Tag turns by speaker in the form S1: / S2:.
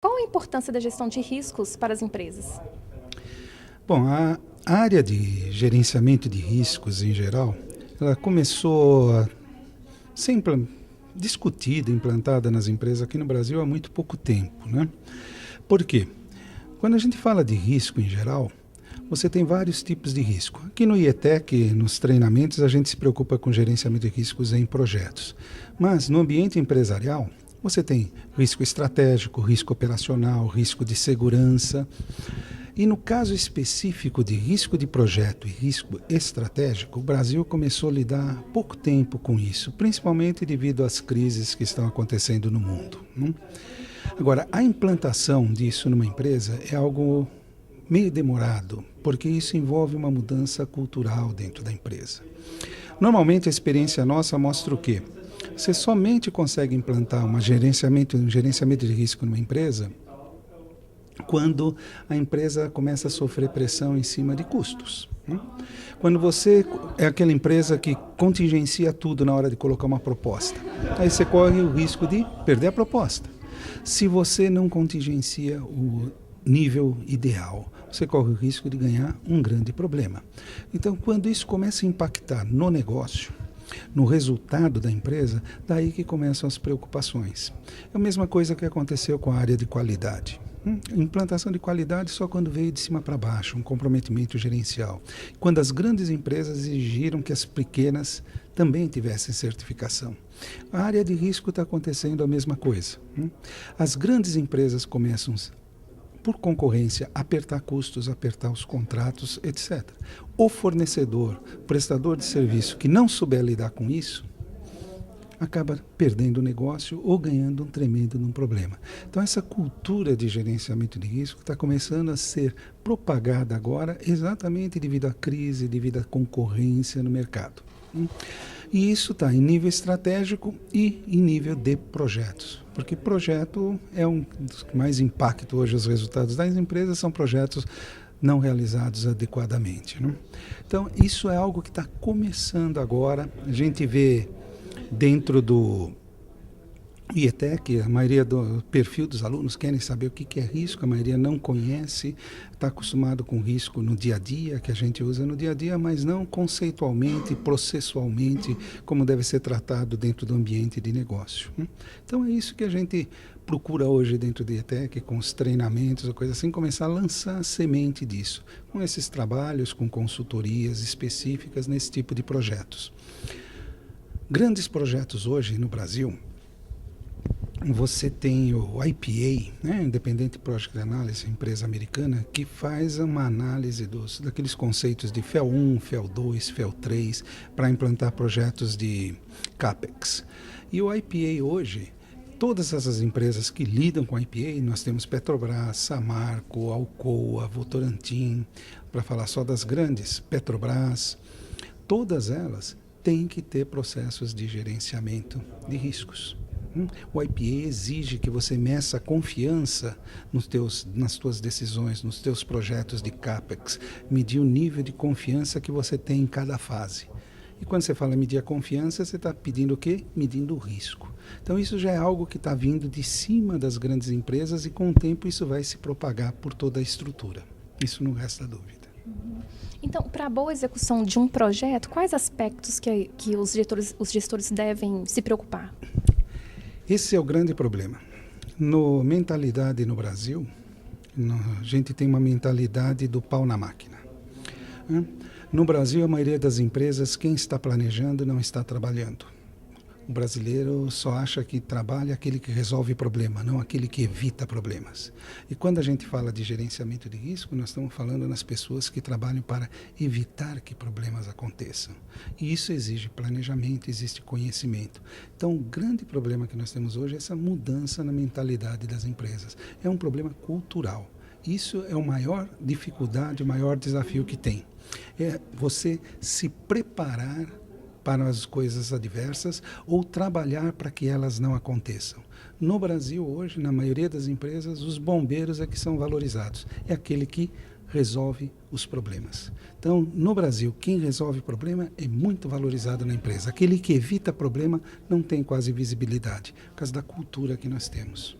S1: Qual a importância da gestão de riscos para as empresas?
S2: Bom, a área de gerenciamento de riscos em geral, ela começou a ser discutida, implantada nas empresas aqui no Brasil há muito pouco tempo, né? Por quê? Quando a gente fala de risco em geral, você tem vários tipos de risco. Aqui no IETEC, nos treinamentos, a gente se preocupa com gerenciamento de riscos em projetos. Mas no ambiente empresarial, você tem risco estratégico, risco operacional, risco de segurança. E no caso específico de risco de projeto e risco estratégico, o Brasil começou a lidar há pouco tempo com isso, principalmente devido às crises que estão acontecendo no mundo, né? Agora, a implantação disso numa empresa é algo meio demorado, porque isso envolve uma mudança cultural dentro da empresa. Normalmente a experiência nossa mostra o quê? Você somente consegue implantar um gerenciamento de risco numa empresa quando a empresa começa a sofrer pressão em cima de custos, né? Quando você é aquela empresa que contingencia tudo na hora de colocar uma proposta, aí você corre o risco de perder a proposta. Se você não contingencia o nível ideal, você corre o risco de ganhar um grande problema. Então, quando isso começa a impactar no negócio, no resultado da empresa, daí que começam as preocupações. É a mesma coisa que aconteceu com a área de qualidade. Implantação de qualidade só quando veio de cima para baixo, um comprometimento gerencial. Quando as grandes empresas exigiram que as pequenas também tivessem certificação. A área de risco está acontecendo a mesma coisa. As grandes empresas começam, por concorrência, apertar custos, apertar os contratos, etc. O fornecedor, prestador de serviço que não souber lidar com isso, acaba perdendo o negócio ou ganhando um tremendo problema. Então essa cultura de gerenciamento de risco está começando a ser propagada agora exatamente devido à crise, devido à concorrência no mercado. E isso está em nível estratégico e em nível de projetos, porque projeto é um dos que mais impacta hoje os resultados das empresas, são projetos não realizados adequadamente, né? Então isso é algo que está começando agora. A gente vê dentro do IETEC, a maioria do perfil dos alunos querem saber o que é risco, a maioria não conhece, está acostumado com risco no dia a dia, que a gente usa no dia a dia, mas não conceitualmente, processualmente, como deve ser tratado dentro do ambiente de negócio, né? Então é isso que a gente procura hoje dentro do IETEC, com os treinamentos, ou coisa assim, começar a lançar a semente disso, com esses trabalhos, com consultorias específicas nesse tipo de projetos. Grandes projetos hoje no Brasil, você tem o IPA, né, Independent Project Analysis, empresa americana, que faz uma análise daqueles conceitos de FEL 1, FEL 2, FEL 3, para implantar projetos de CAPEX. E o IPA hoje, todas essas empresas que lidam com a IPA, nós temos Petrobras, Samarco, Alcoa, Votorantim, para falar só das grandes, Petrobras, todas elas têm que ter processos de gerenciamento de riscos. O IPA exige que você meça a confiança nas tuas decisões, nos teus projetos de CAPEX, medir o nível de confiança que você tem em cada fase. E quando você fala medir a confiança, você está pedindo o quê? Medindo o risco. Então isso já é algo que está vindo de cima das grandes empresas e com o tempo isso vai se propagar por toda a estrutura. Isso não resta dúvida.
S1: Então, para a boa execução de um projeto, quais aspectos que os gestores devem se preocupar?
S2: Esse é o grande problema. Mentalidade no Brasil, a gente tem uma mentalidade do pau na máquina, né? No Brasil, a maioria das empresas, quem está planejando não está trabalhando. O brasileiro só acha que trabalha aquele que resolve problema, não aquele que evita problemas. E quando a gente fala de gerenciamento de risco, nós estamos falando nas pessoas que trabalham para evitar que problemas aconteçam. E isso exige planejamento, existe conhecimento. Então, o grande problema que nós temos hoje é essa mudança na mentalidade das empresas. É um problema cultural. Isso é a maior dificuldade, o maior desafio que tem. É você se preparar para as coisas adversas ou trabalhar para que elas não aconteçam. No Brasil, hoje, na maioria das empresas, os bombeiros é que são valorizados. É aquele que resolve os problemas. Então, no Brasil, quem resolve problema é muito valorizado na empresa. Aquele que evita problema não tem quase visibilidade, por causa da cultura que nós temos.